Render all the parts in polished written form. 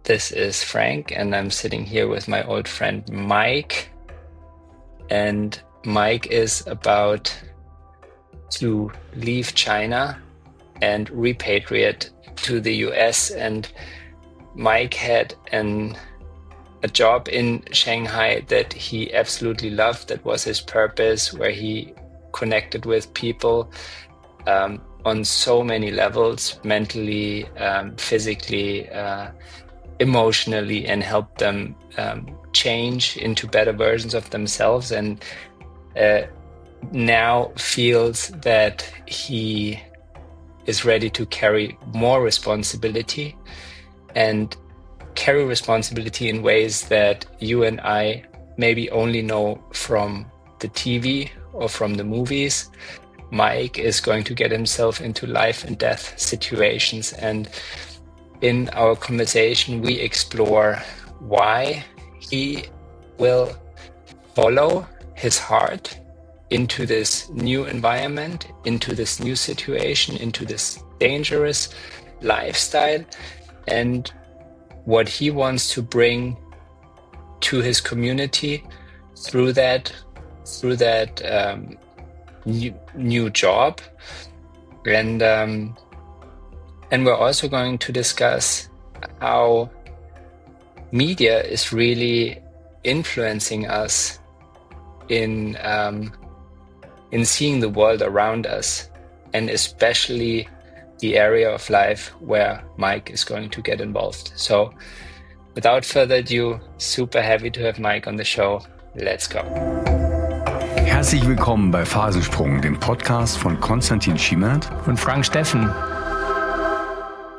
This is Frank, and I'm sitting here with my old friend Mike. And Mike is about to leave China and repatriate to the US. And Mike had a job in Shanghai that he absolutely loved. That was his purpose, where he connected with people on so many levels, mentally, physically, emotionally, and helped them change into better versions of themselves. And now feels that he is ready to carry more responsibility and carry responsibility in ways that you and I maybe only know from the TV or from the movies. Mike is going to get himself into life and death situations, and in our conversation we explore why he will follow his heart into this new environment, into this new situation, into this dangerous lifestyle, and what he wants to bring to his community through that new job. And we're also going to discuss how media is really influencing us in seeing the world around us, and especially the area of life where Mike is going to get involved. So without further ado, super happy to have Mike on the show. Let's go. Herzlich willkommen bei Fasensprung, dem Podcast von Konstantin Schiemert und Frank Steffen.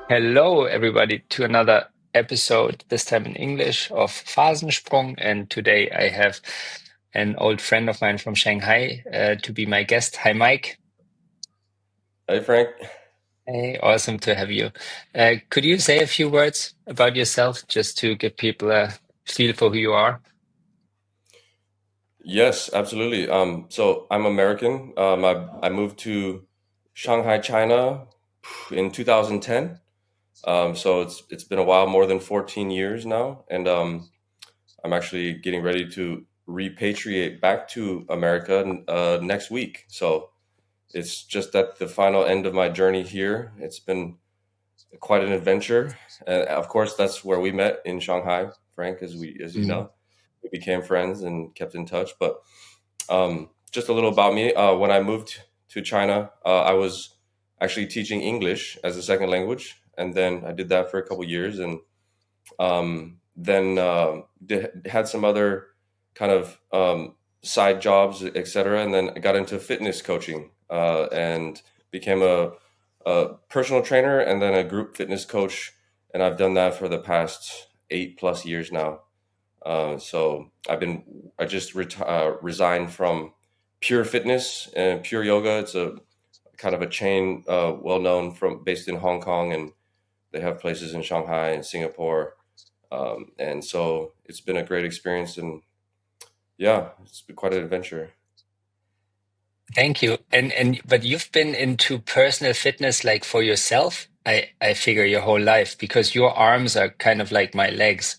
Hello everybody to another episode, this time in English, of Fasensprung. And today I have an old friend of mine from Shanghai to be my guest. Hi, Mike. Hey, Frank. Hey, awesome to have you. Could you say a few words about yourself, just to give people a feel for who you are? Yes, absolutely. So I'm American. I moved to Shanghai, China in 2010. So it's been a while, more than 14 years now. And I'm actually getting ready to repatriate back to America next week. So it's just at the final end of my journey here. It's been quite an adventure. Of course, that's where we met, in Shanghai, Frank, as you know. We became friends and kept in touch. But just a little about me. When I moved to China, I was actually teaching English as a second language. And then I did that for a couple of years, and then had some other kind of side jobs, etc. And then I got into fitness coaching and became a personal trainer and then a group fitness coach. And I've done that for the past 8+ years now. So I just resigned from Pure Fitness and Pure Yoga. It's a kind of a chain, well-known, based in Hong Kong, and they have places in Shanghai and Singapore. And so it's been a great experience, and yeah, it's been quite an adventure. Thank you. But you've been into personal fitness like for yourself, I figure, your whole life, because your arms are kind of like my legs.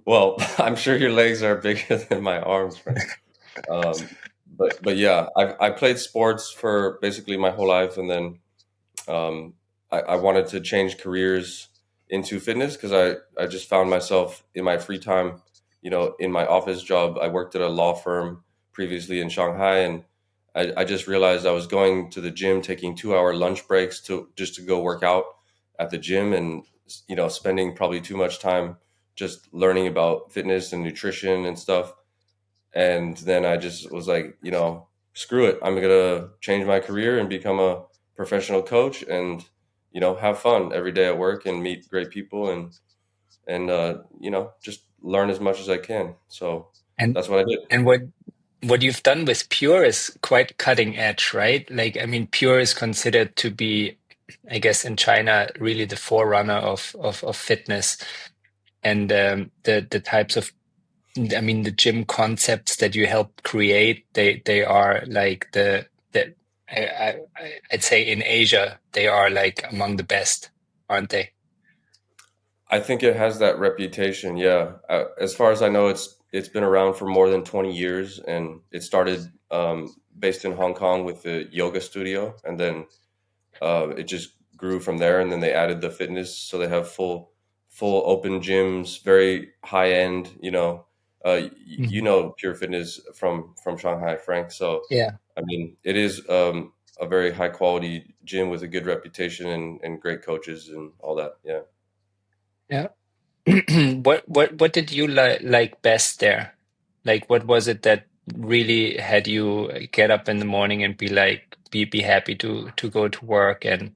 Well, I'm sure your legs are bigger than my arms, Frank. But yeah, I played sports for basically my whole life, and then I wanted to change careers into fitness because I just found myself in my free time, in my office job. I worked at a law firm previously in Shanghai, and I just realized I was going to the gym, taking 2-hour lunch breaks to go work out at the gym, and spending probably too much time just learning about fitness and nutrition and stuff. And then I just was like, screw it. I'm going to change my career and become a professional coach and, have fun every day at work and meet great people and just learn as much as I can. So that's what I did. And what you've done with Pure is quite cutting edge, right? Like, I mean, Pure is considered to be, I guess, in China, really the forerunner of fitness. And the types of, I mean, the gym concepts that you help create, they are like I'd say in Asia, they are like among the best. aren't they? I think it has that reputation. Yeah, as far as I know, it's been around for more than 20 years, and it started based in Hong Kong with the yoga studio, and then it just grew from there. And then they added the fitness, so they have full open gyms, very high end. You Mhm. know Pure Fitness from Shanghai, Frank. So Yeah. I mean, it is a very high quality gym with a good reputation and great coaches and all that. Yeah. Yeah. What did you like best there? Like, what was it that really had you get up in the morning and be happy to go to work? And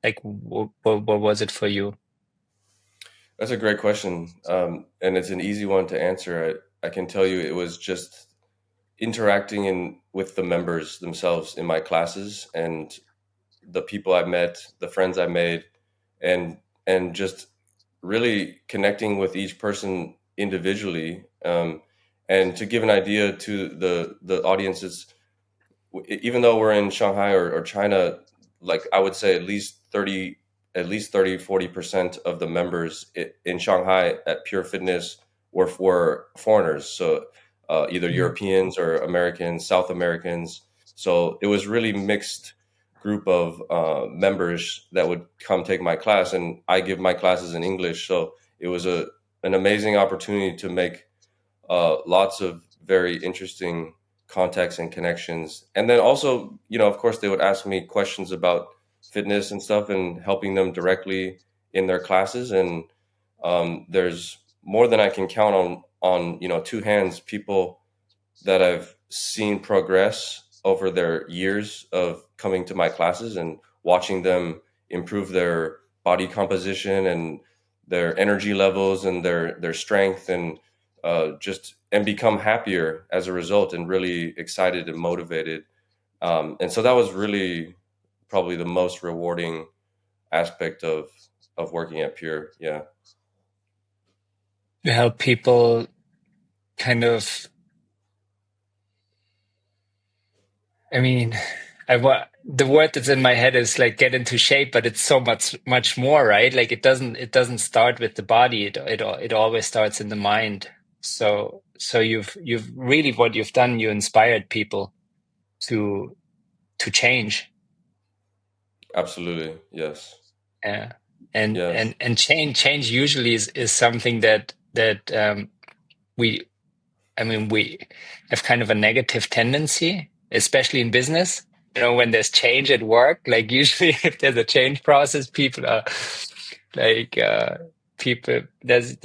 like, what was it for you? That's a great question, and it's an easy one to answer. I can tell you it was just interacting with the members themselves in my classes and the people I met, the friends I made, and just really connecting with each person individually. And to give an idea to the audiences, even though we're in Shanghai or China, like I would say at least 40% of the members in Shanghai at Pure Fitness were foreigners. So either Mm. Europeans or Americans, South Americans. So it was really mixed group of members that would come take my class, and I give my classes in English. So it was an amazing opportunity to make lots of very interesting contacts and connections. And then also, of course, they would ask me questions about fitness and stuff and helping them directly in their classes. And there's more than I can count on, two hands, people that I've seen progress over their years of coming to my classes and watching them improve their body composition and their energy levels and their strength and just and become happier as a result and really excited and motivated. And so that was really probably the most rewarding aspect of working at Pure. Yeah, To help people kind of, I mean, the word that's in my head is like get into shape, but it's so much more, right? Like it doesn't start with the body. It always starts in the mind. So you've really what you've done, you inspired people to change. absolutely. Yes. Yeah. And Yes. and and change usually is something that we I mean, we have kind of a negative tendency, especially in business. When there's change at work, like usually if there's a change process, people are like, there's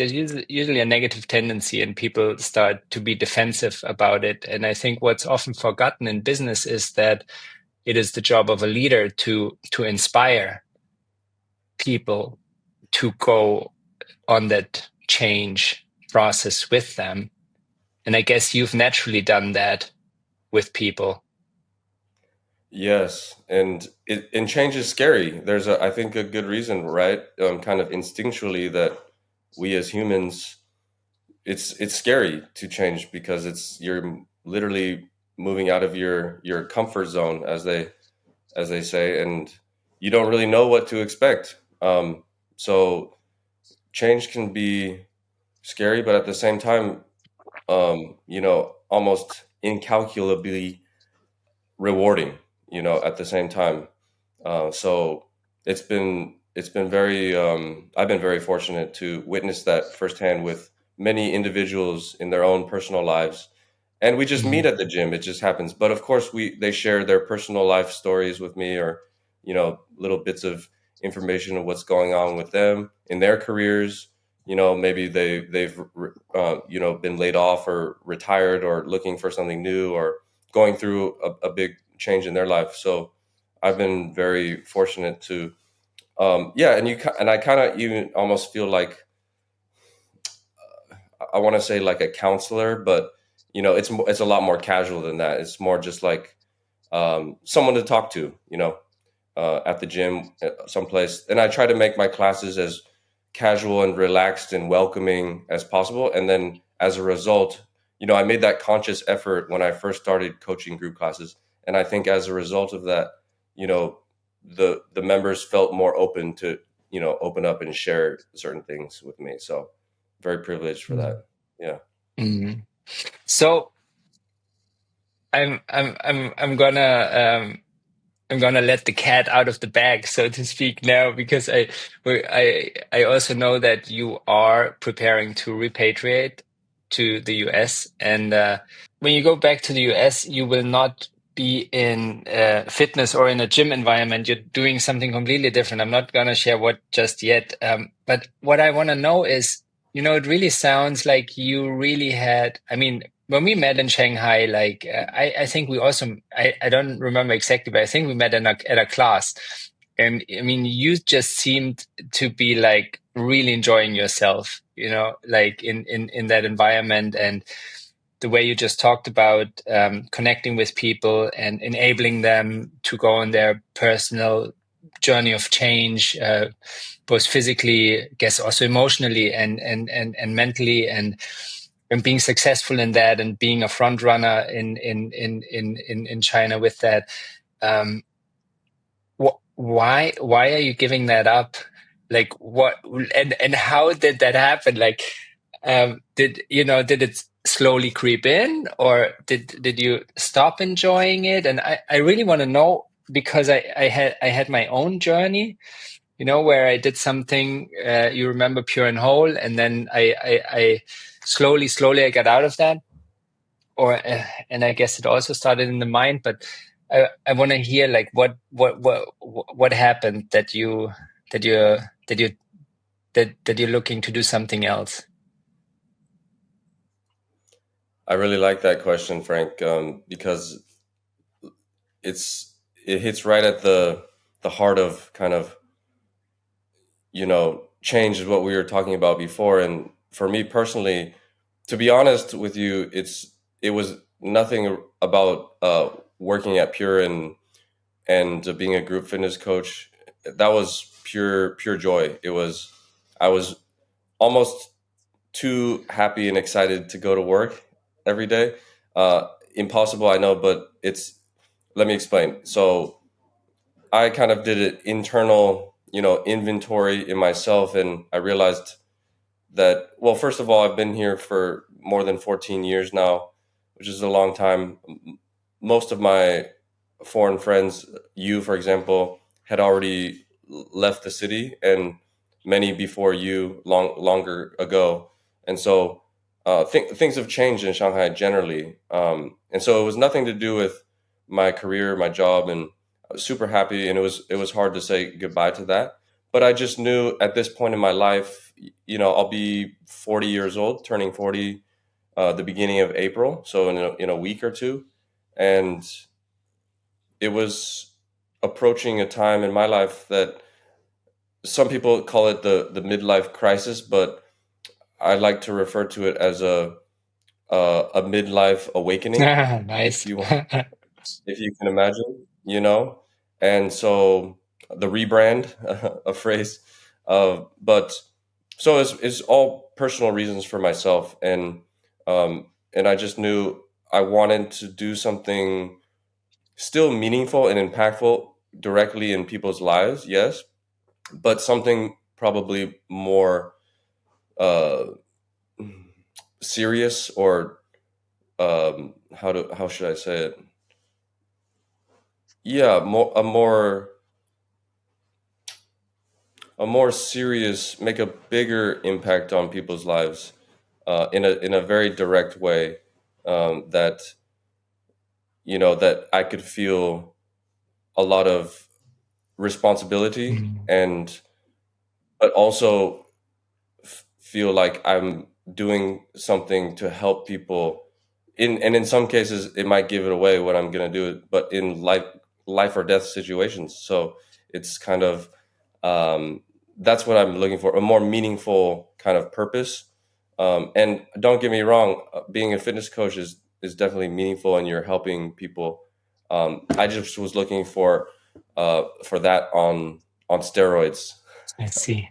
usually a negative tendency and people start to be defensive about it. And I think what's often forgotten in business is that it is the job of a leader to inspire people to go on that change process with them. And I guess you've naturally done that with people. Yes, and change is scary. There's I think a good reason, right? Kind of instinctually that we as humans, it's scary to change because you're literally moving out of your comfort zone, as they say, and you don't really know what to expect. So change can be scary, but at the same time, almost incalculably rewarding, at the same time. So it's been very I've been very fortunate to witness that firsthand with many individuals in their own personal lives, and we just meet Mhm. at the gym. It just happens, but of course they share their personal life stories with me, or little bits of information of what's going on with them in their careers. Maybe they've been laid off or retired or looking for something new or going through a big change in their life. So I've been very fortunate to, yeah, and I kind of even almost feel like I want to say like a counselor, but it's a lot more casual than that. It's more just like someone to talk to, at the gym, someplace. And I try to make my classes as casual and relaxed and welcoming as possible. And then as a result, I made that conscious effort when I first started coaching group classes. And I think as a result of that, the members felt more open open up and share certain things with me. So very privileged for that. Yeah. Mm. So I'm gonna let the cat out of the bag, so to speak, now, because I also know that you are preparing to repatriate to the US, and when you go back to the US, you will not be in fitness or in a gym environment. You're doing something completely different. I'm not gonna share what just yet, but what I want to know is, it really sounds like you really had. I mean, when we met in Shanghai, like I think we also I don't remember exactly, but I think we met in at a class, and I mean you just seemed to be like really enjoying yourself, like in that environment, and the way you just talked about connecting with people and enabling them to go on their personal journey of change, both physically, I guess also emotionally and mentally, and being successful in that, and being a front runner in China with that. Why are you giving that up? Like what, and how did that happen? Like, did it slowly creep in, or did you stop enjoying it? And I really want to know, because I had my own journey, where I did something, you remember, pure and whole, and then I slowly I got out of that, and I guess it also started in the mind, but I want to hear like what happened that you're looking to do something else. I really like that question, Frank, because it hits right at the heart of kind of change, is what we were talking about before. And for me personally, to be honest with you, it was nothing about working at Pure and being a group fitness coach. That was pure joy. I was almost too happy and excited to go to work every day. Impossible, I know, but let me explain. So I kind of did an internal, inventory in myself, and I realized that, well, first of all, I've been here for more than 14 years now, which is a long time. Most of my foreign friends, you, for example, had already left the city, and many before you longer ago. And so things have changed in Shanghai generally. And so it was nothing to do with my career, my job, and I was super happy. And it was hard to say goodbye to that. But I just knew at this point in my life, I'll be 40 years old, turning 40 the beginning of April, so in a week or two. And it was approaching a time in my life that some people call it the midlife crisis, but I like to refer to it as a midlife awakening, if Nice. you if you can imagine. And so the rebrand, a phrase, but so it's all personal reasons for myself, and I just knew I wanted to do something still meaningful and impactful directly in people's lives, yes, but something probably more uh, serious, or how should I say it? Yeah, a more serious, make a bigger impact on people's lives in a very direct way, that that I could feel a lot of responsibility, Mm. and but also feel like I'm doing something to help people. In some cases, it might give it away what I'm going to do, but in life or death situations. So it's kind of that's what I'm looking for, a more meaningful kind of purpose. And don't get me wrong, being a fitness coach is definitely meaningful, and you're helping people. I just was looking for that on steroids. I see.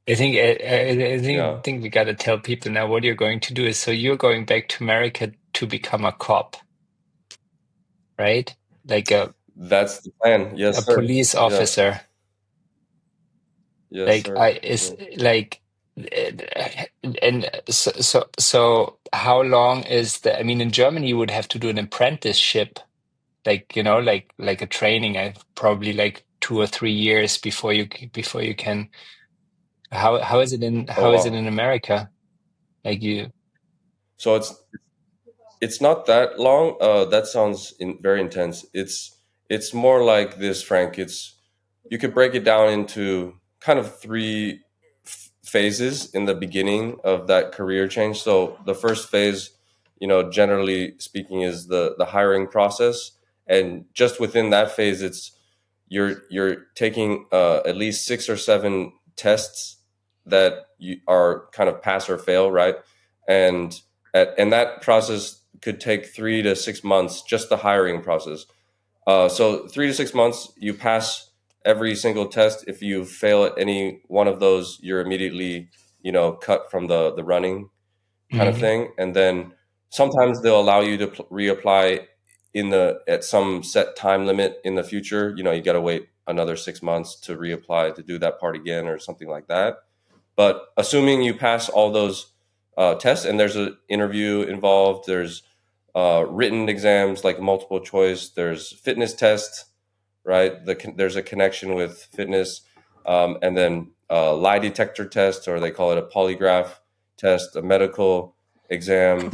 I Yeah. think we got to tell people now what you're going to do is, so you're going back to America to become a cop, right? Like a That's the plan. Yes, sir. police Yes. officer. Yes, Like sir. I is like and so how long is the, I mean, in Germany you would have to do an apprenticeship, like, like a training, probably like 2 or 3 years before you can. How is it in Oh, how is it wow. in America? Like you. So it's not that long. That sounds very intense. It's more like this, Frank. It's you could break it down into kind of three phases in the beginning of that career change. So the first phase, generally speaking, is the hiring process, and just within that phase, it's you're taking at least 6 or 7 tests that you are kind of pass or fail, right? And and that process could take 3 to 6 months, just the hiring process. So 3 to 6 months, you pass every single test. If you fail at any one of those, you're immediately, cut from the running kind of Mhm. thing. And then sometimes they'll allow you to reapply at some set time limit in the future. You got to wait another 6 months to reapply to do that part again or something like that. But assuming you pass all those tests, and there's an interview involved, there's written exams like multiple choice, there's fitness tests, right? There's a connection with fitness, and then lie detector test, or they call it a polygraph test, a medical exam,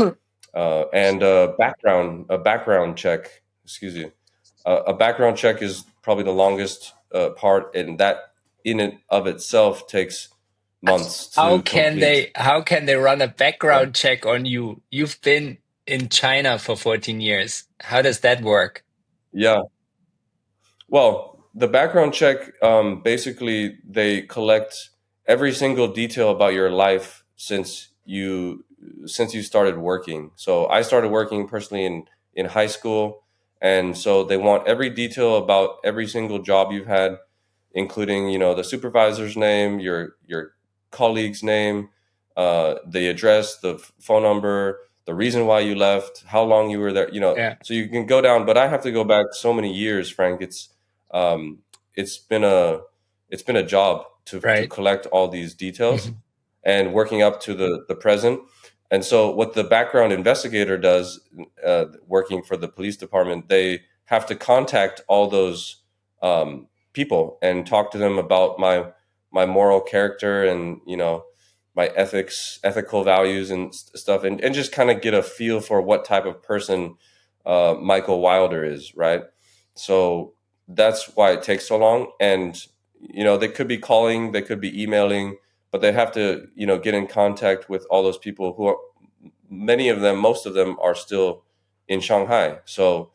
and a background check. Excuse me. A background check is probably the longest part, and that in and of itself takes months to complete. How can they run a Yeah. background check on you? You've been in China for 14 years. How does that work? Yeah. Well, the background check, basically, they collect every single detail about your life since you started working. So I started working personally in high school, and so they want every detail about every single job you've had, including the supervisor's name, your colleague's name, the address, the phone number, the reason why you left, how long you were there. Yeah, So you can go down. But I have to go back so many years, Frank. Um, it's been a job to right. collect all these details Mhm. and working up to the present. And so what the background investigator does, working for the police department, they have to contact all those people and talk to them about my moral character, and my ethical values and stuff, and just kind of get a feel for what type of person Michael Wilder is, right? So that's why it takes so long. And they could be calling, they could be emailing, but they have to get in contact with all those people who are, many of them, most of them are still in Shanghai. So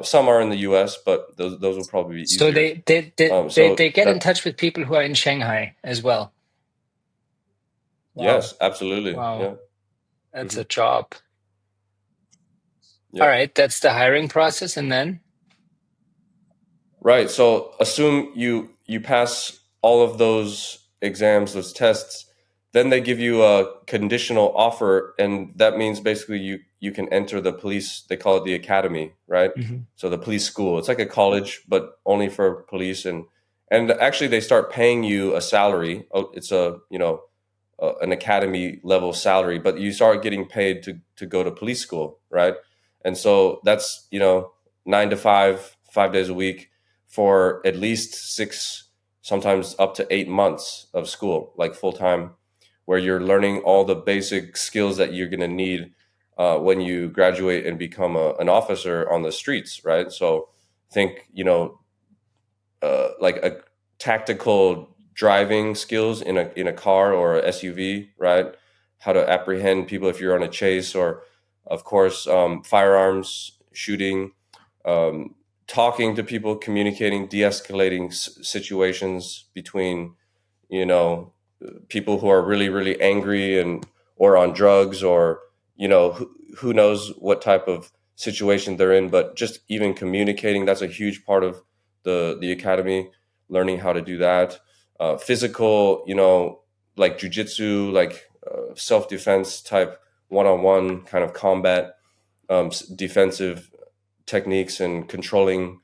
some are in the US, but those will probably be So easier. they So get in that, touch with people who are in Shanghai as well. Wow. yes, absolutely. Wow. Yeah. That's Hmm. a job. All Yeah. right, that's the hiring process, and then. Right. So assume you pass all of those exams, those tests, then they give you a conditional offer, and that means basically you can enter the police. They call it the academy, right? Mhm. So the police school. It's like a college, but only for police, and actually they start paying you a salary. Oh, it's an academy level salary, but you start getting paid to go to police school, right? And so that's 9 to 5, 5 days a week for at least 6, sometimes up to 8 months of school, like full time, where you're learning all the basic skills that you're going to need when you graduate and become an officer on the streets, right? So think like a tactical driving skills in a car or a SUV, right? How to apprehend people if you're on a chase, or of course firearms, shooting, um, talking to people, communicating, de-escalating situations between you know people who are really really angry and or on drugs, or who knows what type of situation they're in. But just even communicating, that's a huge part of the academy, learning how to do that. Physical, like jujitsu, like self-defense type, one-on-one kind of combat, defensive techniques, and controlling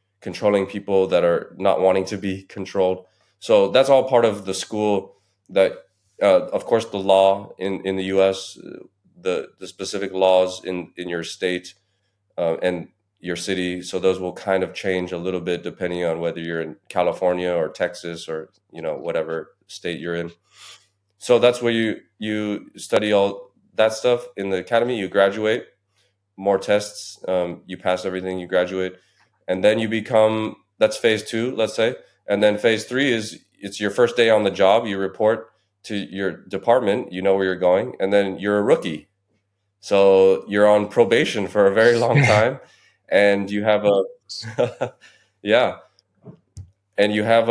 people that are not wanting to be controlled. So that's all part of the school that, of course, the law in the U.S., the specific laws in your state and your city. So those will kind of change a little bit depending on whether you're in California or Texas or, whatever state you're in. So that's where you study all that stuff in the academy. You graduate, more tests, you pass everything, you graduate, and then you become, that's phase 2, let's say. And then phase 3 is, it's your first day on the job. You report to your department, you know where you're going, and then you're a rookie. So you're on probation for a very long time, and you have a, yeah, and you have,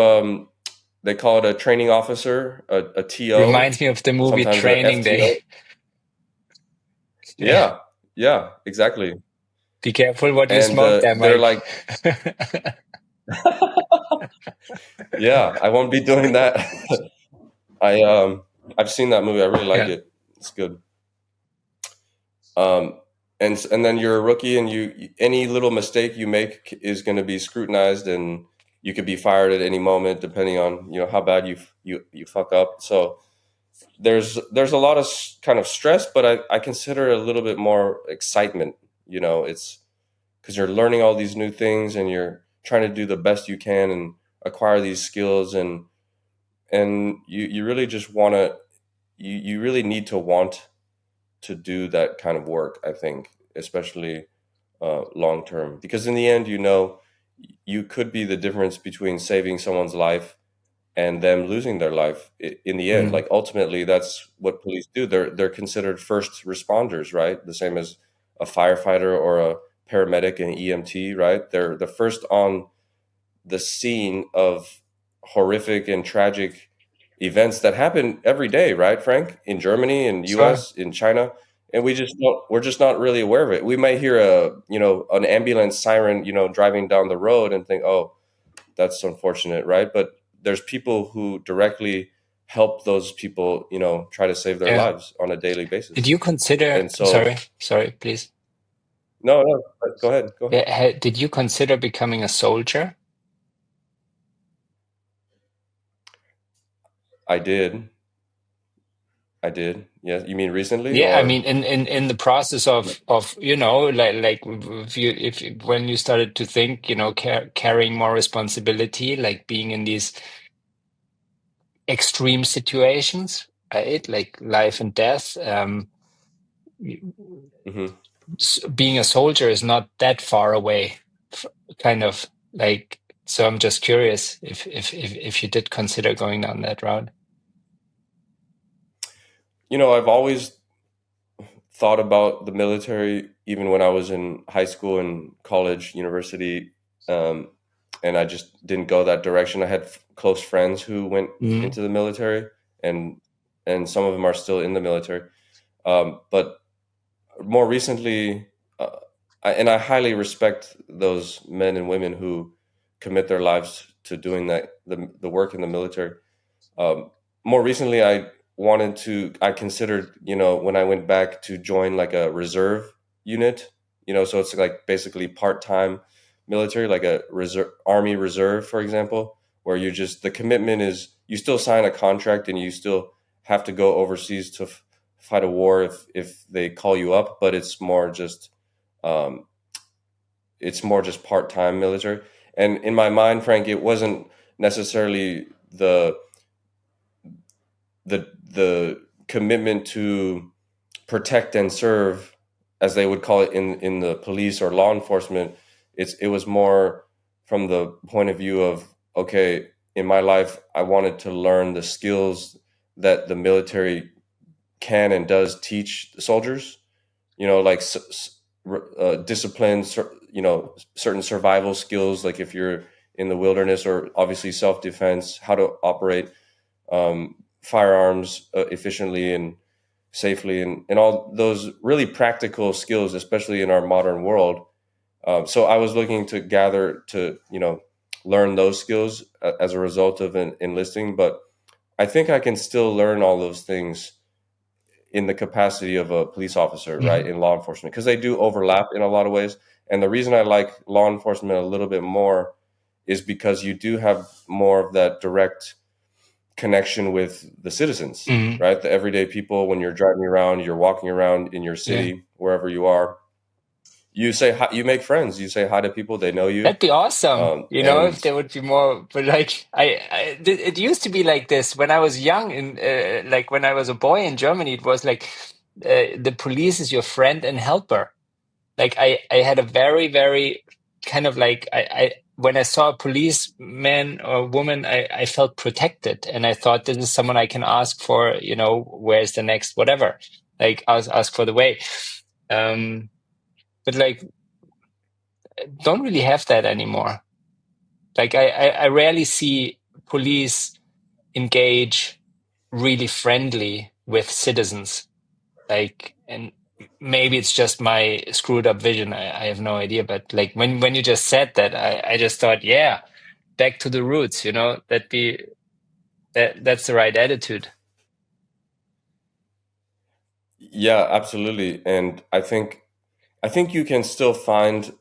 they call it a training officer, a TO. Reminds me of the movie sometimes Training FTO. Day. Yeah, exactly. Be careful what you And smoke there, they're Mike. like, yeah, I won't be doing that. I've seen that movie. I really like Yeah. it. It's good. And then you're a rookie, and any little mistake you make is going to be scrutinized, and you could be fired at any moment, depending on how bad you fuck up. So there's a lot of kind of stress, but I consider it a little bit more excitement. It's because you're learning all these new things, and you're trying to do the best you can and acquire these skills, and you really just want to, you really need to want to do that kind of work, I think, especially long term, because in the end, you could be the difference between saving someone's life and them losing their life in the end. Like, ultimately, that's what police do. They're considered first responders, right? The same as a firefighter or a paramedic and EMT, right? They're the first on the scene of horrific and tragic events that happen every day, right, Frank? In Germany, in Sure. US, in China. And we're just not really aware of it. We might hear an ambulance siren, driving down the road and think, oh, that's unfortunate, right? But there's people who directly help those people, try to save their Yeah. lives on a daily basis. Did you consider? And so, sorry, please. no, go ahead. Yeah, did you consider becoming a soldier? I did. Yeah, you mean recently? Yeah, I Or mean, in the process of like if when you started to think, carrying more responsibility, like being in these extreme situations, right? Like life and death. Mhm. Being a soldier is not that far away, kind of like. So I'm just curious if you did consider going down that route. I've always thought about the military, even when I was in high school and college, university, and I just didn't go that direction. I had close friends who went into the military, and some of them are still in the military. But more recently, I highly respect those men and women who commit their lives to doing the work in the military. More recently, I considered, when I went back, to join like a reserve unit, so it's like basically part-time military, like a Army Reserve, for example, where the commitment is you still sign a contract and you still have to go overseas to fight a war if they call you up, but it's more just part-time military. And in my mind, Frank, it wasn't necessarily the commitment to protect and serve, as they would call it in the police or law enforcement. It was more from the point of view of, okay, in my life, I wanted to learn the skills that the military can and does teach the soldiers, like discipline, certain survival skills, like if you're in the wilderness, or obviously self-defense, how to operate firearms efficiently and safely, and all those really practical skills, especially in our modern world. So I was looking to gather to, learn those skills as a result of enlisting, but I think I can still learn all those things in the capacity of a police officer, right, in law enforcement, because they do overlap in a lot of ways. And the reason I like law enforcement a little bit more is because you do have more of that direct connection with the citizens, Mhm. right? The everyday people. When you're driving around, you're walking around in your Yeah. city, wherever you are, you say hi, you make friends. You say hi to people. They know you. That'd be awesome, And if there would be more. But like, it used to be like this when I was young, in like when I was a boy in Germany. It was like the police is your friend and helper. Like I had a very, very kind of like when I saw a policeman or woman, I felt protected, and I thought this is someone I can ask for. Where's the next whatever? Like ask for the way. But like, don't really have that anymore. Like I rarely see police engage really friendly with citizens. Like, and maybe it's just my screwed up vision. I have no idea. But like when you just said that, I just thought, yeah, back to the roots. That's the right attitude. yeah, absolutely. And I think you can still find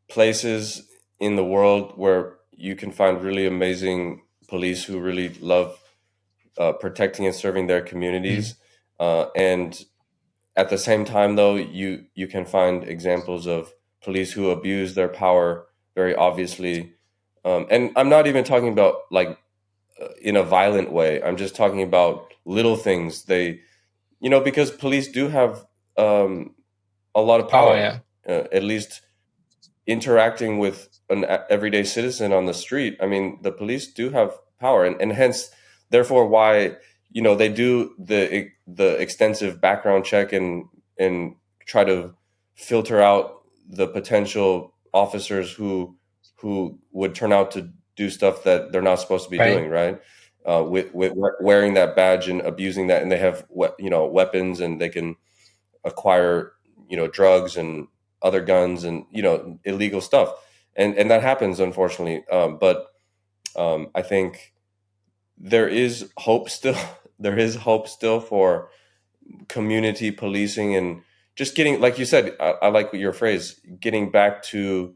places in the world where you can find really amazing police who really love protecting and serving their Mm. communities. And at the same time, though, you can find examples of police who abuse their power very obviously. And I'm not even talking about like in a violent way. I'm just talking about little things. Because police do have a lot of Oh power, yeah, at least interacting with an everyday citizen on the street. I mean, the police do have power, and hence, therefore, why they do the extensive background check and try to filter out the potential officers who would turn out to do stuff that they're not supposed to be right. doing, right? With wearing that badge and abusing that, and they have weapons, and they can acquire drugs and other guns and illegal stuff, and that happens, unfortunately. But I think there is hope still. There is hope still for community policing and just getting, like you said, I like your phrase, getting back to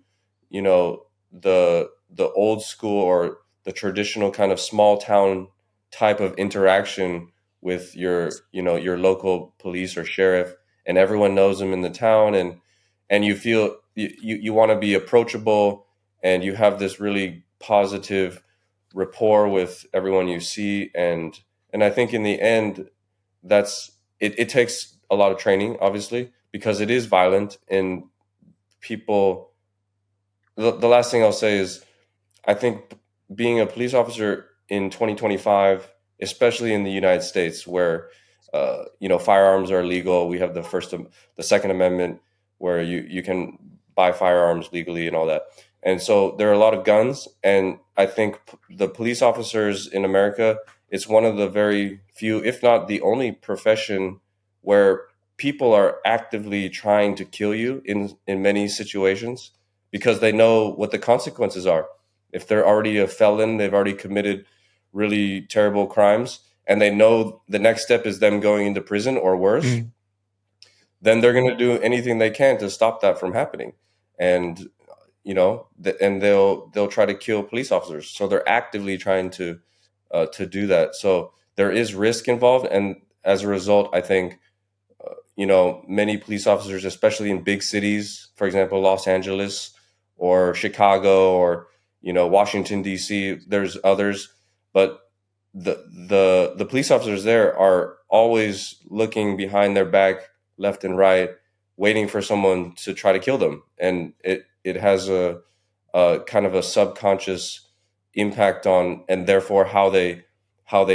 the old school or the traditional kind of small town type of interaction with your local police or sheriff, and everyone knows them in the town, and you feel you want to be approachable, and you have this really positive rapport with everyone you see, and I think in the end that's it takes a lot of training, obviously, because it is violent, and people the last thing I'll say is I think being a police officer in 2025, especially in the United States, where firearms are legal, we have the Second Amendment, where you can buy firearms legally and all that, and so there are a lot of guns. And I think the police officers in America, it's one of the very few, if not the only profession where people are actively trying to kill you in many situations because they know what the consequences are. If they're already a felon, they've already committed really terrible crimes, and they know the next step is them going into prison or worse, Mm. then they're going to do anything they can to stop that from happening. And and they'll try to kill police officers. So they're actively trying to do that. So there is risk involved, and as a result, I think many police officers, especially in big cities, for example, Los Angeles or Chicago or Washington D.C. There's others, but the police officers there are always looking behind their back, left and right, waiting for someone to try to kill them, and it has a kind of a subconscious impact on, and therefore how they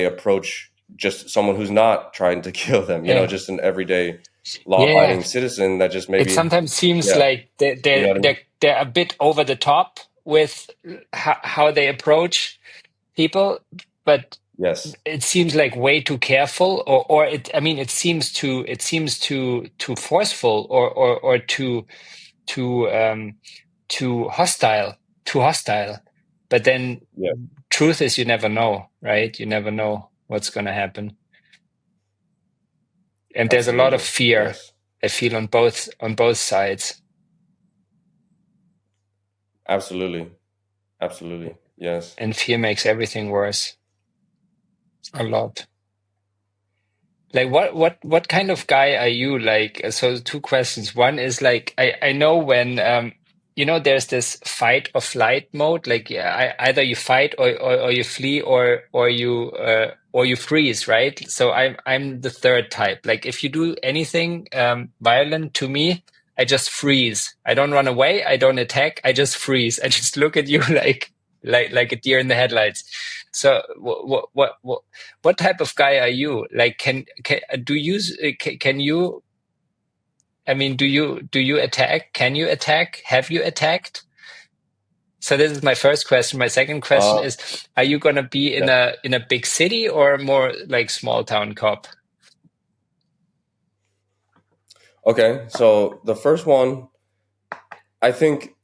approach just someone who's not trying to kill them, Yeah, just an everyday yeah. law-abiding citizen that just It maybe, sometimes seems yeah, like they're you know they're what I mean? they're, they're a bit over the top with how they approach people, but Yes, it seems like way too careful, or it seems too forceful, or too too hostile. But then yeah, truth is, you never know, right? You never know what's going to happen, and there's a lot of absolutely, fear, yes, I feel, on both sides, absolutely, absolutely, yes. and fear makes everything worse. A lot. Like what kind of guy are you? Like, so two questions. One is like I know when there's this fight or flight mode. Like, yeah, either you fight or you flee or you freeze, right? So I'm the third type. Like, if you do anything violent to me, I just freeze. I don't run away. I don't attack. I just freeze. I just look at you like a deer in the headlights. So what type of guy are you? Like, can do you can you? I mean, do you attack? Can you attack? Have you attacked? So this is my first question. My second question Uh, is: are you gonna be in yeah. a big city or more like small town cop? Okay. So the first one, I think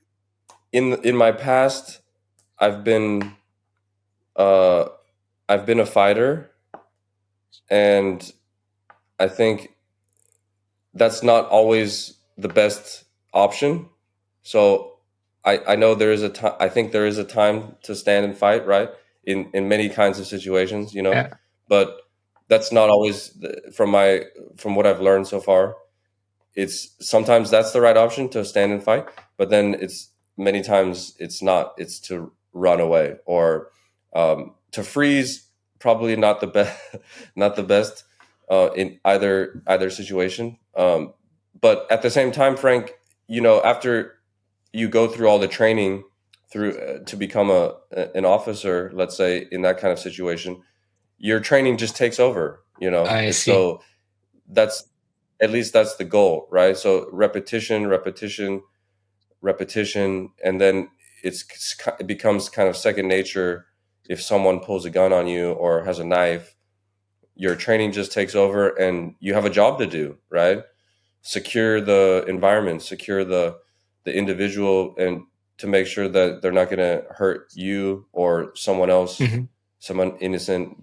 in my past, I've been uh, I've been a fighter, and I think that's not always the best option. So I know there is a time. I think there is a time to stand and fight, right? In many kinds of situations, Yeah. but that's not always from what I've learned so far. It's sometimes that's the right option to stand and fight, but then it's many times it's not. It's to run away or to freeze. Probably not the best. Not the best in either situation. But at the same time, Frank, after you go through all the training through to become an officer, let's say in that kind of situation, your training just takes over. I And see. so that's at least that's the goal, right? So repetition, repetition, repetition, and then it becomes kind of second nature. If someone pulls a gun on you or has a knife, your training just takes over, and you have a job to do, right? Secure the environment, secure the individual, and to make sure that they're not going to hurt you or someone else, Hmm. someone innocent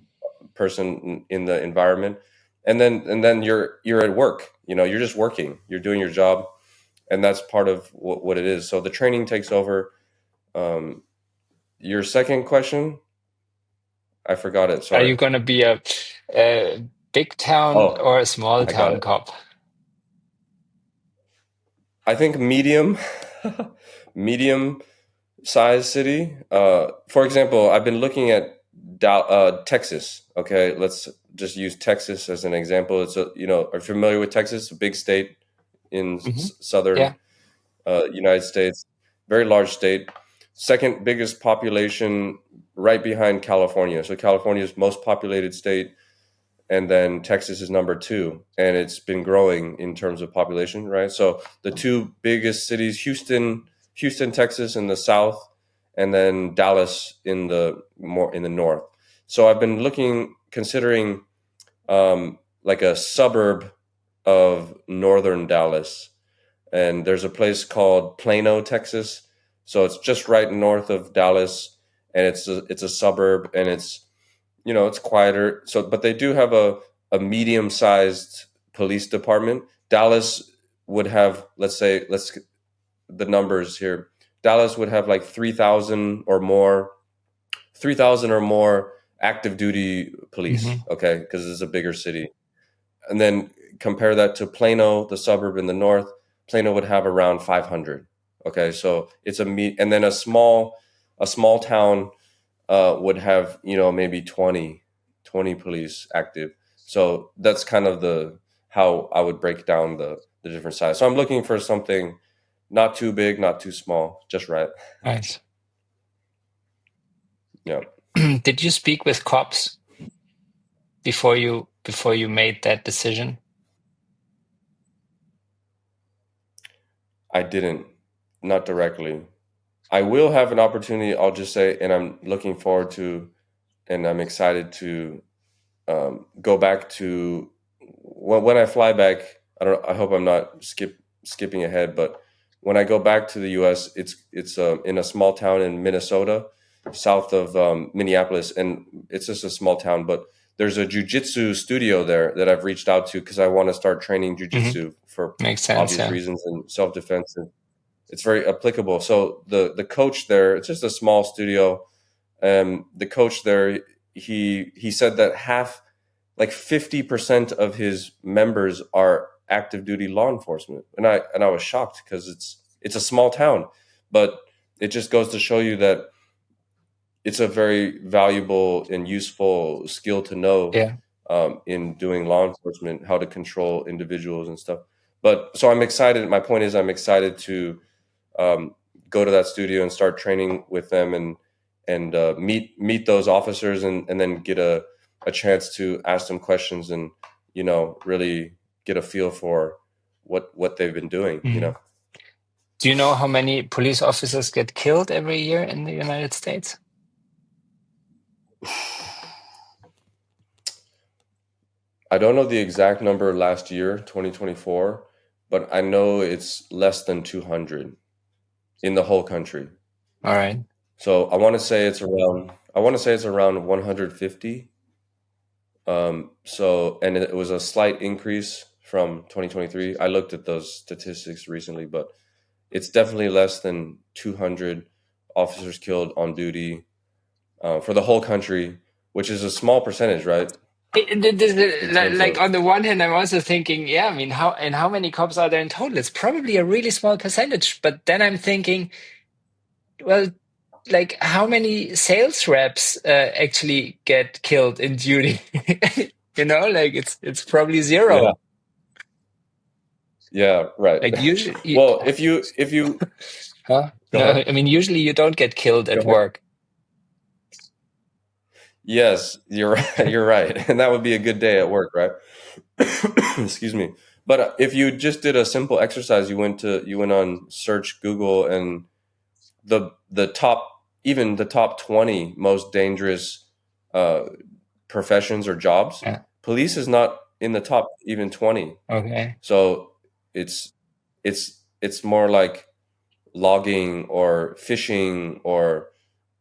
person in the environment. And then you're at work. You're just working. You're doing your job, and that's part of what it is. So the training takes over. Your second question, I forgot it. Are Sorry. you gonna be a big town Oh, or a small I got town it. cop? I think medium, medium size city. For example, I've been looking at Texas. Okay, let's just use Texas as an example. Are you familiar with Texas? A big state in Hmm. southern Yeah. United States, very large state. Second biggest population, right behind California. So California is most populated state, and then Texas is number two, and it's been growing in terms of population, right? So the two biggest cities, Houston, Texas in the south, and then Dallas more in the north. So I've been considering like a suburb of northern Dallas, and there's a place called Plano, Texas. So it's just right north of Dallas, and it's a suburb, and it's quieter. So, but they do have a medium sized police department. Dallas would have, let's the numbers here. Dallas would have like 3,000 or more active duty police. Hmm. Okay, because it's a bigger city. And then compare that to Plano, the suburb in the north. Plano would have around 500. Okay, so and then a small town would have maybe 20 police active. So that's kind of how I would break down the different sizes. So I'm looking for something not too big, not too small, just right. Nice. Yeah, Did you speak with cops before you made that decision? I didn't, not directly. I will have an opportunity, I'll just say, and I'm looking forward to, and I'm excited to go back to when I fly back. I hope I'm not skipping ahead, but when I go back to the U.S., it's in a small town in Minnesota, south of Minneapolis, and it's just a small town. But there's a jujitsu studio there that I've reached out to because I want to start training Hmm. jujitsu for Makes sense. obvious Yeah. reasons and self defense, and it's very applicable. So the coach there, it's just a small studio. The coach there, he said that like 50% of his members are active duty law enforcement, and I was shocked because it's a small town, but it just goes to show you that it's a very valuable and useful skill to know in doing law enforcement, how to control individuals and stuff. But so I'm excited. My point is, I'm excited to go to that studio and start training with them and meet those officers and then get a chance to ask them questions and, really get a feel for what they've been doing, Do you know how many police officers get killed every year in the United States? I don't know the exact number last year, 2024, but I know it's less than 200 in the whole country. All right. So I want to say it's around 150. And it was a slight increase from 2023. I looked at those statistics recently, but it's definitely less than 200 officers killed on duty for the whole country, which is a small percentage, right? Like on the one hand, I'm also thinking, I mean, how many cops are there in total? It's probably a really small percentage. But then I'm thinking, well, like how many sales reps actually get killed in duty? Like it's probably zero. Yeah, right. Like usually, well, if you, huh? No, I mean, usually you don't get killed at work. Yes, you're right. You're right, and that would be a good day at work, right? Excuse me. But if you just did a simple exercise, you went on search Google, and the top 20 most dangerous professions or jobs, police is not in the top even 20. Okay. So it's more like logging or fishing or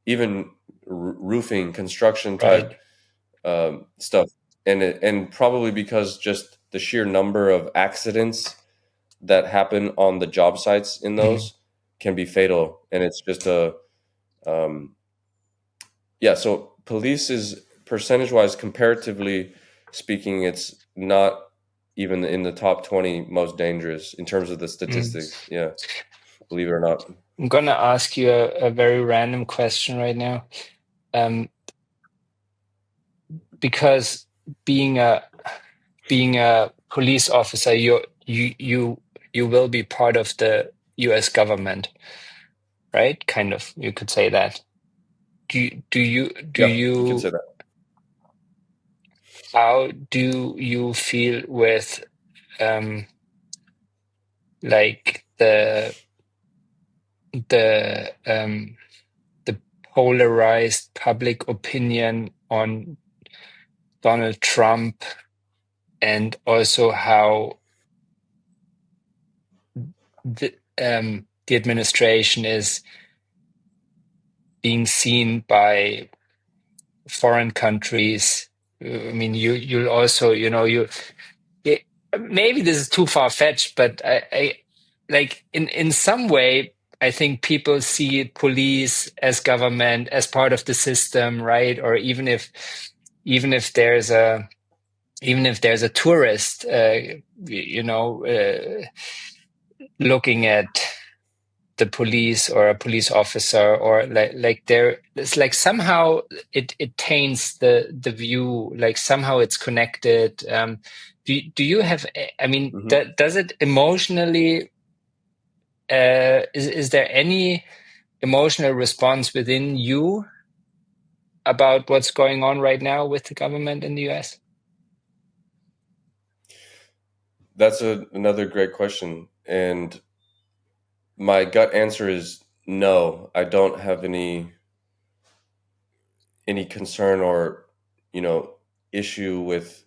even roofing, construction type stuff, and probably because just the sheer number of accidents that happen on the job sites in those can be fatal, and it's just so police is percentage-wise, comparatively speaking, it's not even in the top 20 most dangerous in terms of the statistics. Yeah, believe it or not. I'm gonna ask you a very random question right now, because being a police officer, you will be part of the U.S. government, right? Kind of, you could say that. Do you You can say that. How do you feel with like the polarized public opinion on Donald Trump, and also how the administration is being seen by foreign countries? I mean, you'll also, maybe this is too far-fetched, but I like in some way, I think people see police as government, as part of the system, right? Or even if there's a tourist, looking at the police or a police officer, or like there, it's like somehow it taints the view, like somehow it's connected. Do you have, I mean, does it emotionally, is there any emotional response within you about what's going on right now with the government in the US? That's another great question. And my gut answer is no. I don't have any concern or, issue with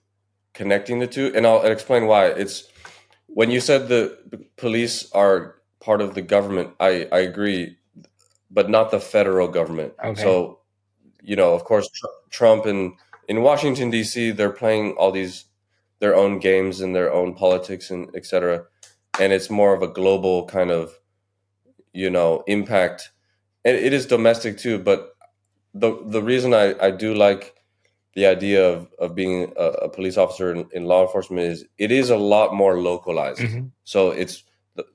connecting the two. And I'll explain why. It's when you said the police are part of the government, I agree, but not the federal government. Okay. So, of course, Trump and in Washington, D.C., they're playing all these their own games and their own politics and et cetera. And it's more of a global kind of, impact. And it is domestic too, but the reason I do like the idea of being a police officer in law enforcement is it is a lot more localized. Mm-hmm. So it's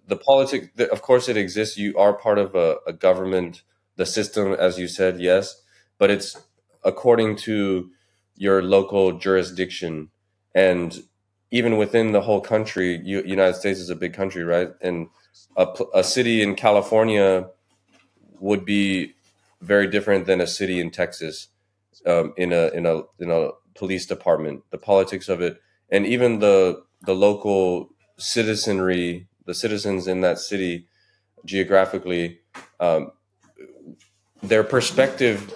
the politics. Of course, it exists. You are part of a government, the system, as you said, yes, but it's according to your local jurisdiction, and even within the whole country. United States is a big country, right? And a city in California would be very different than a city in Texas, in a police department. The politics of it, and even the local citizenry, the citizens in that city geographically, their perspective.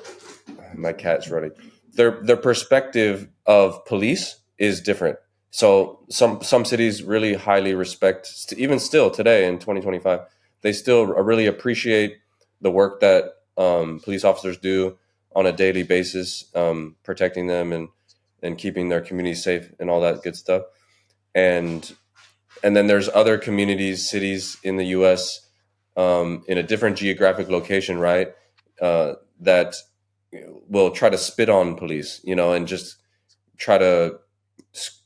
My cat's running. Their perspective of police is different. So some cities really highly respect, even still today in 2025, they still really appreciate the work that police officers do on a daily basis, protecting them and keeping their communities safe and all that good stuff. And then there's other communities, cities in the U.S. In a different geographic location, right? That will try to spit on police, and just try to,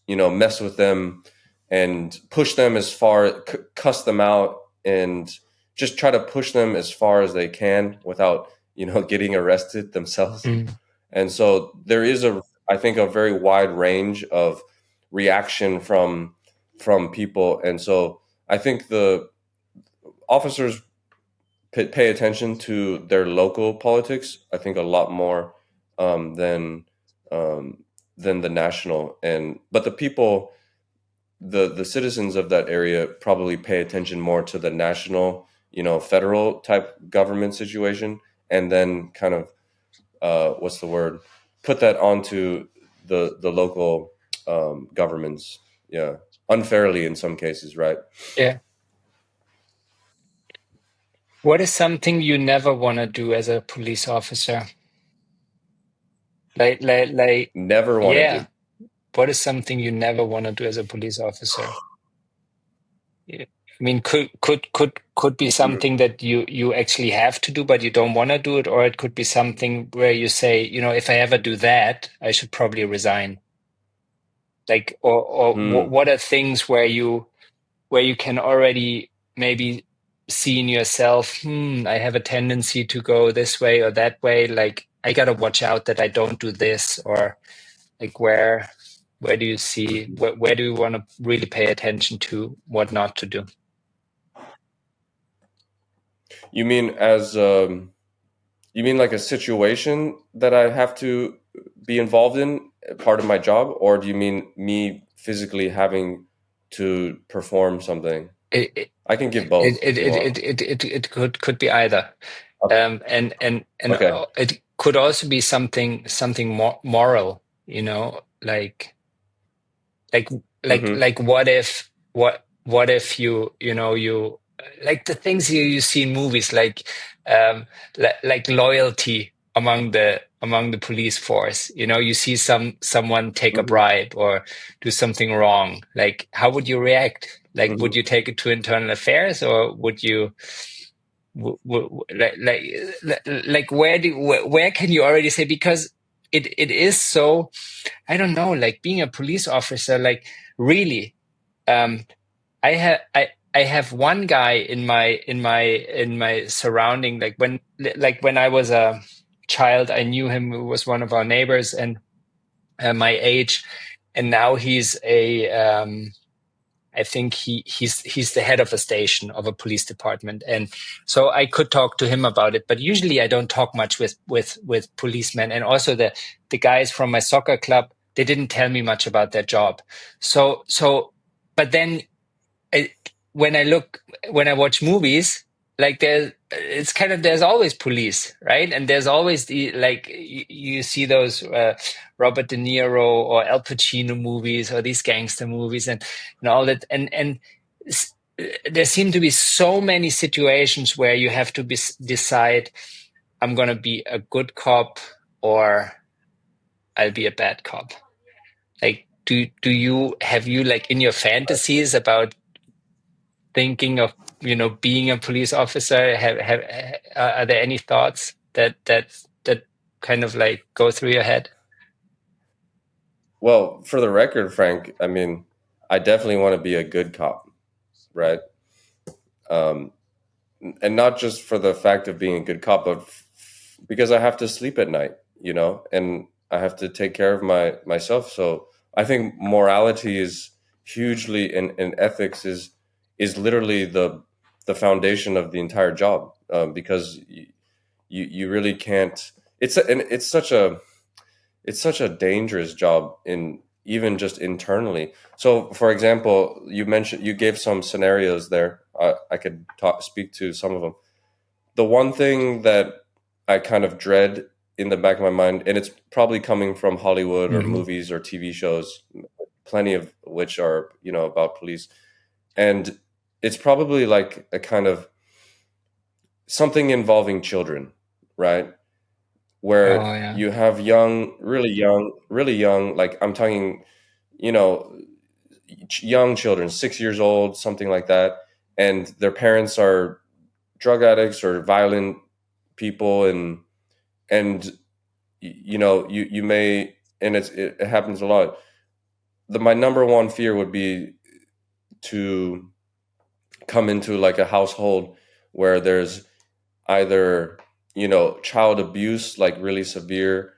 mess with them and push them as far, cuss them out, and just try to push them as far as they can without, getting arrested themselves. Mm. And so there is I think, a very wide range of reaction from people. And so I think the officers pay attention to their local politics, I think, a lot more than the national. But the people, the citizens of that area probably pay attention more to the national, federal type government situation, and then kind of what's the word? Put that onto the local governments, yeah, unfairly in some cases, right? Yeah. What is something you never want to do as a police officer? Like, Never want to yeah. do. What is something you never want to do as a police officer? Yeah. I mean, could be something that you actually have to do, but you don't want to do it, or it could be something where you say, if I ever do that, I should probably resign. Like, or what are things where you can already maybe see in yourself, I have a tendency to go this way or that way. Like, I got to watch out that I don't do this, or like where do you see, where do you want to really pay attention to what not to do? You mean like a situation that I have to be involved in, part of my job, or do you mean me physically having to perform something? I can give both if you want. It could be either. Okay. And Okay. it could also be something more moral, like what if you like the things you see in movies, like loyalty among the police force. You see someone take a bribe or do something wrong. Like, how would you react? Like, would you take it to internal affairs, or would you like where can you already say, because it is so, I don't know, like being a police officer, like really, I have one guy in my surrounding, like when I was a child, I knew him. He was one of our neighbors and my age, and now he's I think he's the head of a station of a police department, and so I could talk to him about it. But usually I don't talk much with policemen, and also the guys from my soccer club, they didn't tell me much about their job. So but then when I watch movies, like there's always police, right? And there's always you see those Robert De Niro or Al Pacino movies, or these gangster movies, and all that, and there seem to be so many situations where you have to decide, I'm going to be a good cop or I'll be a bad cop. Like, have you like in your fantasies about thinking of being a police officer, are there any thoughts that kind of like go through your head? Well, for the record, Frank, I mean, I definitely want to be a good cop, right? Um, and not just for the fact of being a good cop, but because I have to sleep at night, and I have to take care of myself. So I think morality is hugely, and ethics is literally the foundation of the entire job, because you really can't. It's such a dangerous job, in even just internally. So, for example, you gave some scenarios there. I could speak to some of them. The one thing that I kind of dread in the back of my mind, and it's probably coming from Hollywood or Mhm. movies or TV shows, plenty of which are about police, and it's probably like a kind of something involving children, right? Where Oh yeah. you have really young, like I'm talking, you know, young children, 6 years old, something like that, and their parents are drug addicts or violent people, and you may, and it happens a lot. My number one fear would be to come into like a household where there's either child abuse, like really severe,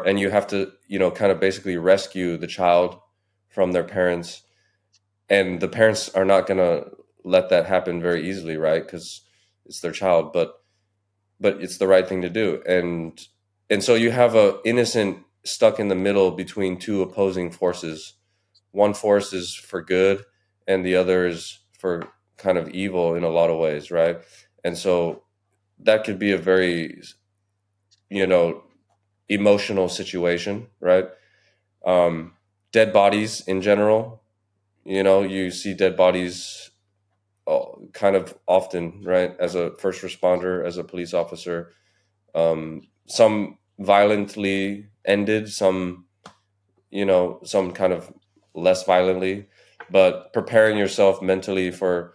and you have to kind of basically rescue the child from their parents, and the parents are not going to let that happen very easily, right? Because it's their child, but it's the right thing to do, and so you have a innocent stuck in the middle between two opposing forces. One force is for good, and the other is for kind of evil in a lot of ways, right? And so that could be a very you know emotional situation, right? um Dead bodies in general, you see dead bodies kind of often, right? As a first responder, as a police officer, some violently ended, some kind of less violently, but preparing yourself mentally for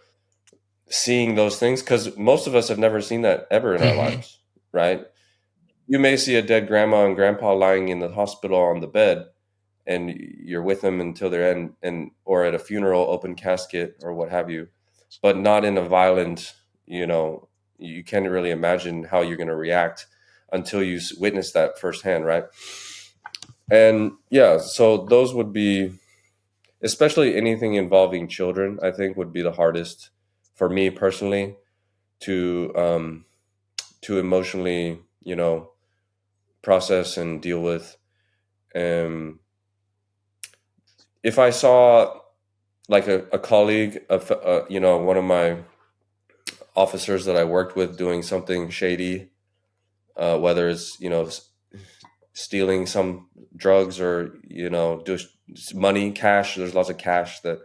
seeing those things, because most of us have never seen that ever in our Mhm. lives, right? You may see a dead grandma and grandpa lying in the hospital on the bed, and you're with them until their end, and or at a funeral, open casket or what have you, but not in a violent, you can't really imagine how you're going to react until you witness that firsthand, right? And yeah, so those would be, especially anything involving children, I think would be the hardest for me personally to emotionally, process and deal with. um if I saw like a colleague of one of my officers that I worked with doing something shady, whether it's stealing some drugs, or just money, cash. There's lots of cash that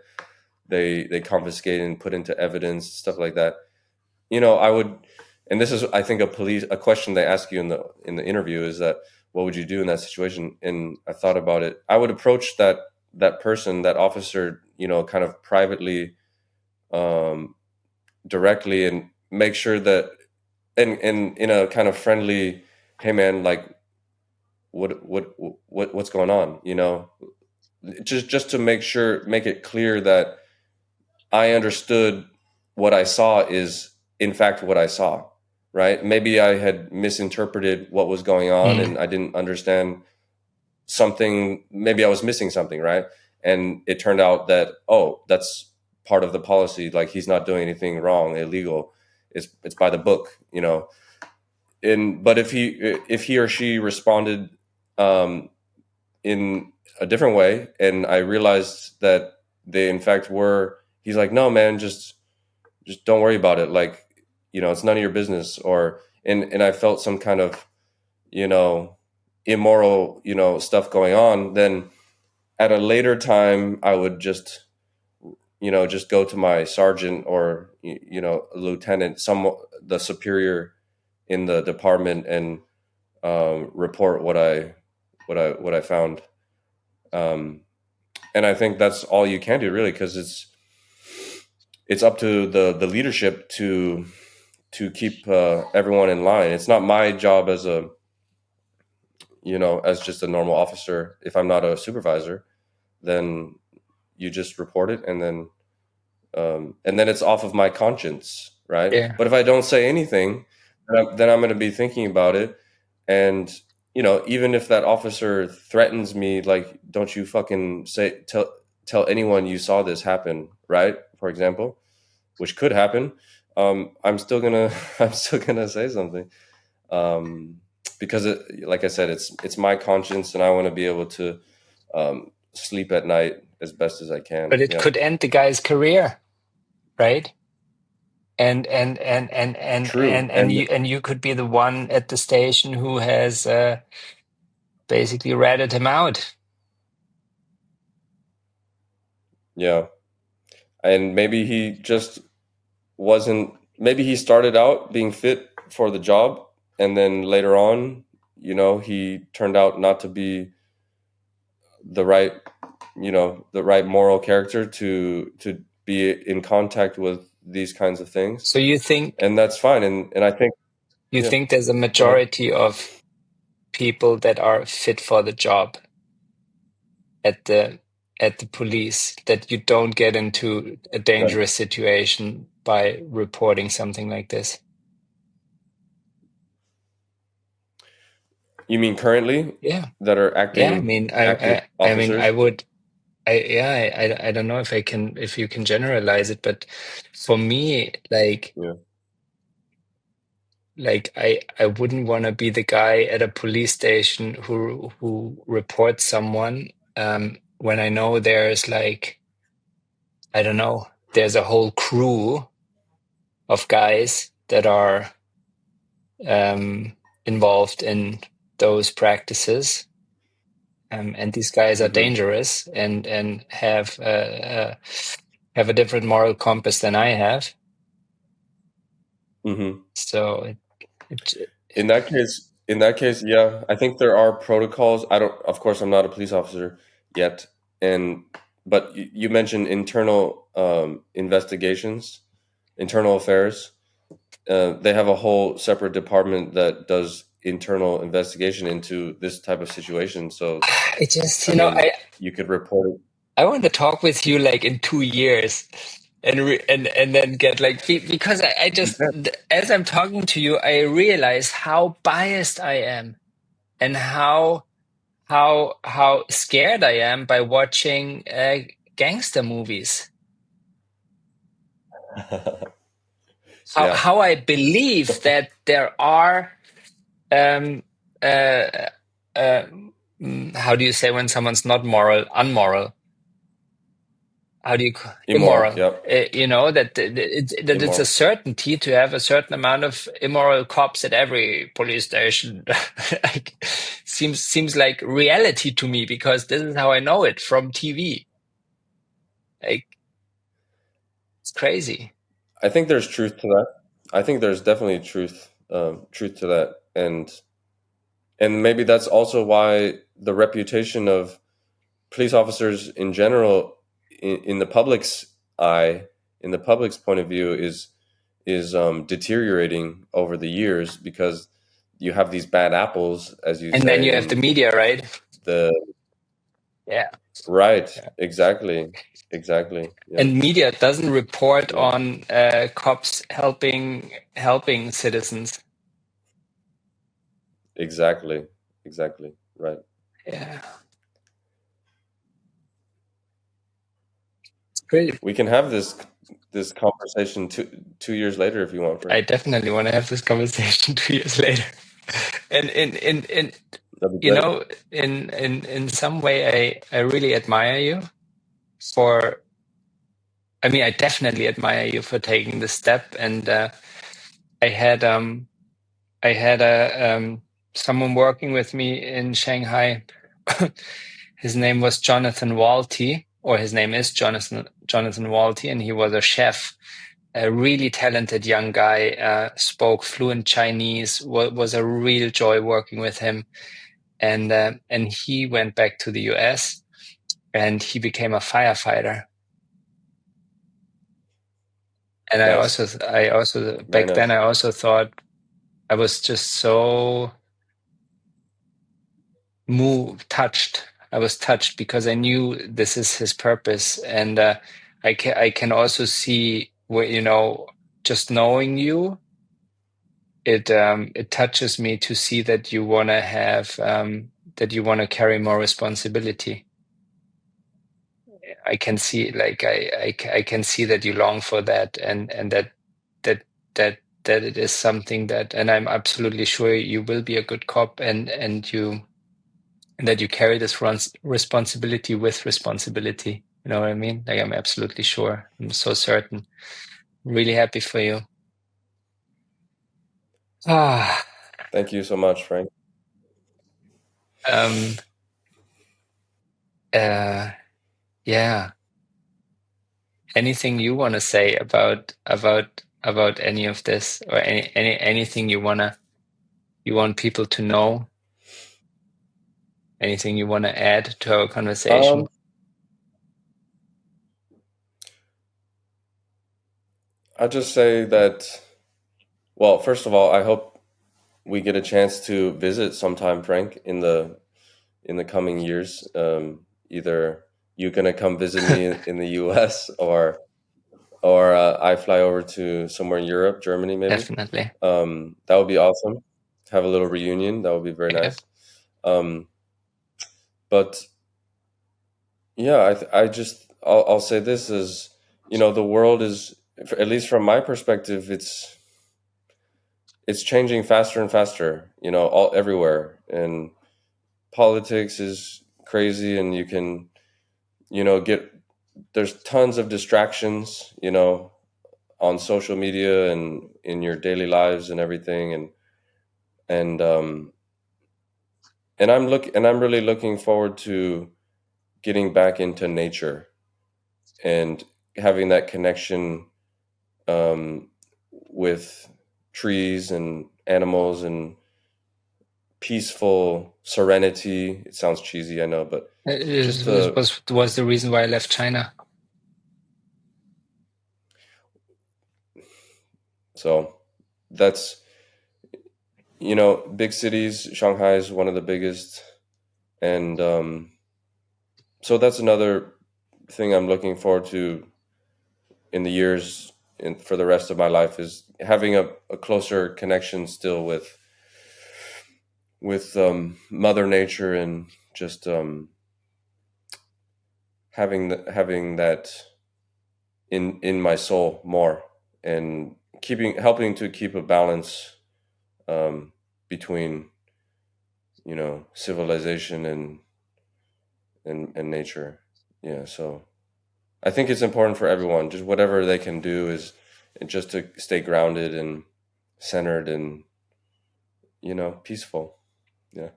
they confiscate and put into evidence, stuff like that. I would, and this is, I think, a question they ask you in the interview is that, what would you do in that situation? And I thought about it. I would approach that person, that officer, kind of privately, um, directly, and make sure that, and in a kind of friendly, hey man, like, what's going on? Just to make it clear that I understood what I saw is in fact what I saw, right? Maybe I had misinterpreted what was going on, Mm. and I didn't understand something. Maybe I was missing something, right? And it turned out that, oh, that's part of the policy. Like, he's not doing anything wrong, illegal. It's by the book, but if he or she responded um, in a different way, and I realized that they in fact were, he's like, no man, just don't worry about it, like, it's none of your business, or and I felt some kind of you know immoral stuff going on, then at a later time I would just go to my sergeant, or lieutenant, the superior in the department, and report what I found. um, and I think that's all you can do, really, because it's up to the leadership to keep everyone in line. It's not my job as a as just a normal officer, if I'm not a supervisor, then you just report it, and then it's off of my conscience, right? Yeah. But if I don't say anything, then I'm going to be thinking about it, and even if that officer threatens me, like, don't you fucking tell anyone you saw this happen, right? For example, which could happen. I'm still gonna say something, because like I said, it's my conscience, and I want to be able to sleep at night as best as I can. But it could end the guy's career, right? And True. you could be the one at the station who has basically ratted him out. Yeah. And maybe he just wasn't, maybe he started out being fit for the job, and then later on, he turned out not to be the right moral character to be in contact with these kinds of things. So you think, and that's fine. And I think think there's a majority of people that are fit for the job at the police, that you don't get into a dangerous situation by reporting something like this? You mean currently? Yeah. That are acting? Yeah, I mean, I don't know if you can generalize it, but for me, like, I wouldn't want to be the guy at a police station who reports someone when I know there's, like, I don't know, there's a whole crew of guys that are involved in those practices. And these guys are dangerous and have a different moral compass than I have. So in that case, yeah, I think there are protocols. Of course, I'm not a police officer yet, but you mentioned internal investigations, internal affairs. They have a whole separate department that does internal investigation into this type of situation. So it just, you could report it. I want to talk with you like in 2 years and then get like, because I just, as I'm talking to you, I realize how biased I am and how scared I am by watching gangster movies. How I believe that there are how do you say when someone's not unmoral? How do you immoral? Yep. That it's a certainty to have a certain amount of immoral cops at every police station. Like, seems like reality to me, because this is how I know it from TV. Like, it's crazy. I think there's truth to that. I think there's definitely truth to that, and maybe that's also why the reputation of police officers in general, in the public's eye, in the public's point of view, is deteriorating over the years, because you have these bad apples, as you say. And then you have the media, right? Right. Yeah. Exactly. Yeah. And media doesn't report on cops helping citizens. Exactly. Right. Yeah. It's crazy. We can have this conversation 2 years later if you want. I definitely want to have this conversation 2 years later. And in some way, I really admire you for. I mean, I definitely admire you for taking the step. And I had someone working with me in Shanghai. His name was Jonathan Walty, or his name is Jonathan Walty, and he was a chef, a really talented young guy, spoke fluent Chinese, was a real joy working with him. And he went back to the US and he became a firefighter. And Nice. I also back then I also thought I was just so touched. I was touched because I knew this is his purpose, and I can also see where, just knowing you, it touches me to see that you want to have that you want to carry more responsibility. I can see, like I can see that you long for that, and that it is something that, and I'm absolutely sure you will be a good cop, and that you carry this responsibility with responsibility. You know what I mean? Like, I'm absolutely sure. I'm so certain. I'm really happy for you. Thank you so much, Frank. Yeah. Anything you want to say about any of this, or anything you want people to know? Anything you want to add to our conversation? I just say that, well, first of all, I hope we get a chance to visit sometime, Frank, in the coming years. Either you're gonna come visit me in the US, or I fly over to somewhere in Europe, Germany maybe. Definitely. That would be awesome. Have a little reunion. That would be very nice. But yeah, I'll say this is, the world is, at least from my perspective, it's changing faster and faster, all everywhere, and politics is crazy, and you can, there's tons of distractions, on social media and in your daily lives and everything, and I'm really looking forward to getting back into nature and having that connection with trees and animals and peaceful serenity. It sounds cheesy, I know, but was the reason why I left China. So that's, big cities. Shanghai is one of the biggest, and so that's another thing I'm looking forward to in the years for the rest of my life, is having a closer connection still with Mother Nature, and just having that in my soul more, and helping to keep a balance between civilization and nature. Yeah, so I think it's important for everyone, just whatever they can do, is just to stay grounded and centered and peaceful. Yeah.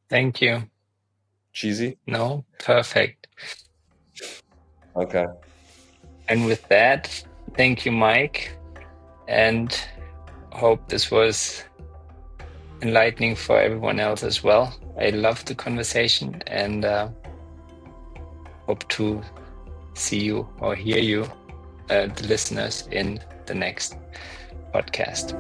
Thank you. Cheesy? No, perfect. Okay. And with that, thank you, Mike, and hope this was enlightening for everyone else as well. I loved the conversation, and hope to see you or hear you, the listeners, in the next podcast.